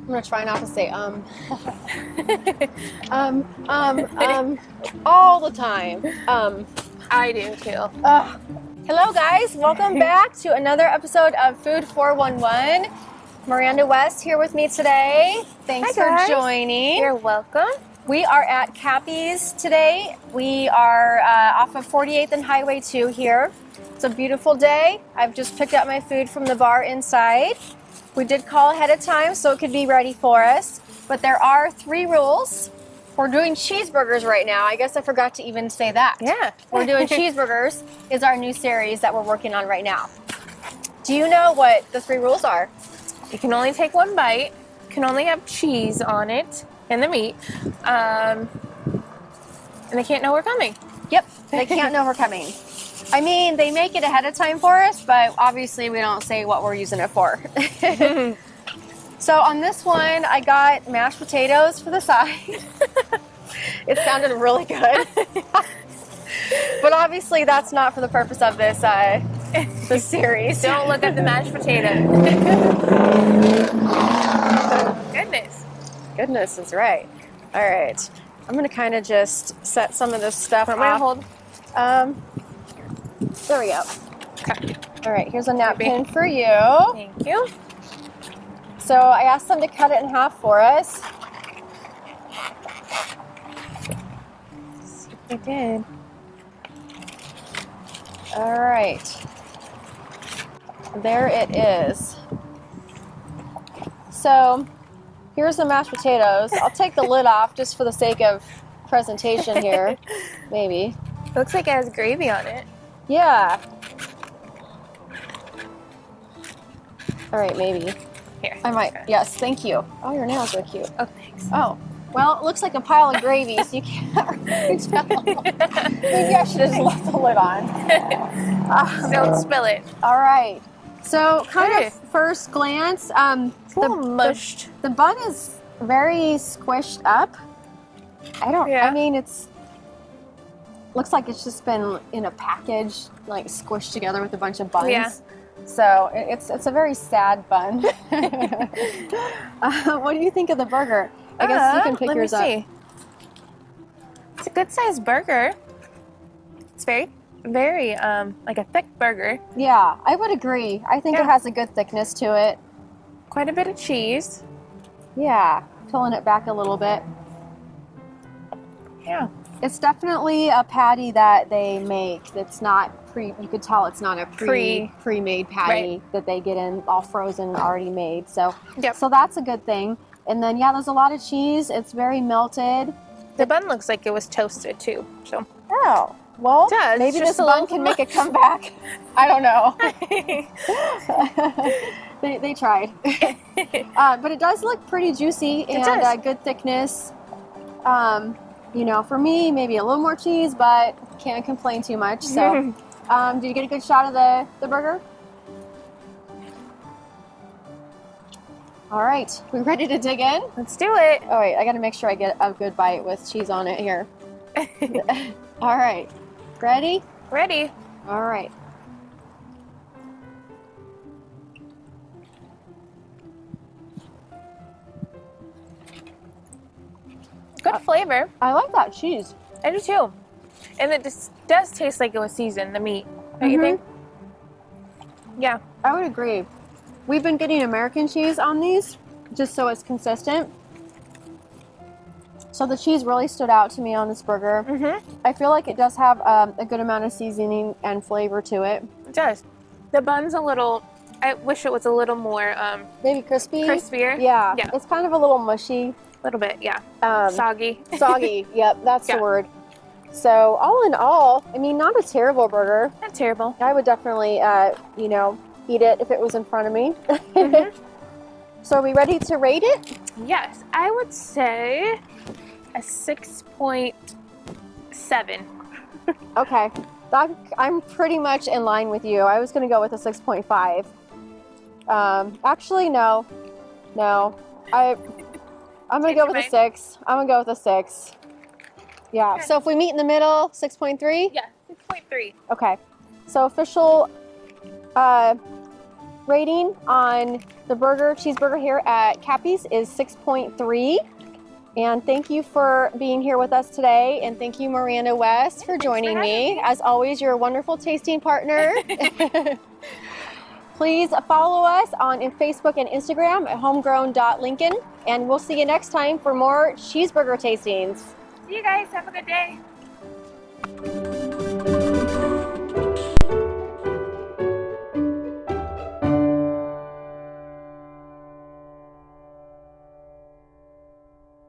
I'm gonna try not to say all the time. I do too. Hello guys, welcome back to another episode of Food 411. Miranda West here with me today. Thanks for joining. You're welcome. We are at Cappy's today. We are off of 48th and Highway 2 here. It's a beautiful day. I've just picked up my food from the bar inside. We did call ahead of time so it could be ready for us. But there are 3 rules. We're doing cheeseburgers right now. I guess I forgot to even say that. Yeah. We're doing cheeseburgers is our new series that we're working on right now. Do you know what the 3 rules are? You can only take 1 bite. You can only have cheese on it and the meat. And they can't know we're coming. Yep, they can't know we're coming. I mean, they make it ahead of time for us, but obviously we don't say what we're using it for. So on this one, I got mashed potatoes for the side. It sounded really good. But obviously that's not for the purpose of this series. Don't look at the mashed potato. Goodness is right. All right. I'm going to kind of just set some of this stuff off. Hold. There we go. Okay. All right, here's a napkin for you. Thank you. So I asked them to cut it in half for us. They did. All right. There it is. So here's the mashed potatoes. I'll take the lid off just for the sake of presentation here. Maybe. Looks like it has gravy on it. Yeah. All right, maybe. Here. I might. Yes, thank you. Oh, your nails are cute. Oh, thanks. Oh, well, it looks like a pile of gravy, so you can't really tell. Maybe I should have just left the lid on. Don't spill it. All right. So, kind of first glance, It's a little mushed. The bun is very squished up. I mean, looks like it's just been in a package, like squished together with a bunch of buns. Yeah. So it's a very sad bun. What do you think of the burger? I guess you can pick yours up. It's a good sized burger. It's very like a thick burger. Yeah, I would agree. I think it has a good thickness to it. Quite a bit of cheese. Yeah, pulling it back a little bit. Yeah. It's definitely a patty that they make that's not you could tell it's not a pre-made patty that they get in all frozen already made. So so that's a good thing. And then there's a lot of cheese. It's very melted. The bun looks like it was toasted too. So well, it does. Maybe this bun can make a comeback. I don't know. they tried. But it does look pretty juicy and good thickness. For me, maybe a little more cheese, but can't complain too much. So, did you get a good shot of the burger? All right, we ready to dig in? Let's do it. Oh wait, I got to make sure I get a good bite with cheese on it here. All right, ready? Ready. All right. Good flavor. I like that cheese. I do too. And it just does taste like it was seasoned, the meat. Don't you think? Yeah. I would agree. We've been getting American cheese on these just so it's consistent. So the cheese really stood out to me on this burger. I feel like it does have a good amount of seasoning and flavor to it. It does. The bun's a little, I wish it was a little more maybe crispier. Yeah. It's kind of a little mushy. A little bit, yeah. Soggy. Soggy, yep, that's the word. So all in all, I mean, not a terrible burger. Not terrible. I would definitely, eat it if it was in front of me. So are we ready to rate it? Yes, I would say a 6.7. Okay, I'm pretty much in line with you. I was going to go with a 6.5. Actually, no. I'm going to go with a 6. I'm going to go with a 6. Yeah, okay. So if we meet in the middle, 6.3? Yeah, 6.3. Okay, so official rating on the cheeseburger here at Cappy's is 6.3. And thank you for being here with us today. And thank you, Miranda West, for joining me. As always, you're a wonderful tasting partner. Please follow us on Facebook and Instagram at homegrown.lincoln. And we'll see you next time for more cheeseburger tastings. See you guys. Have a good day.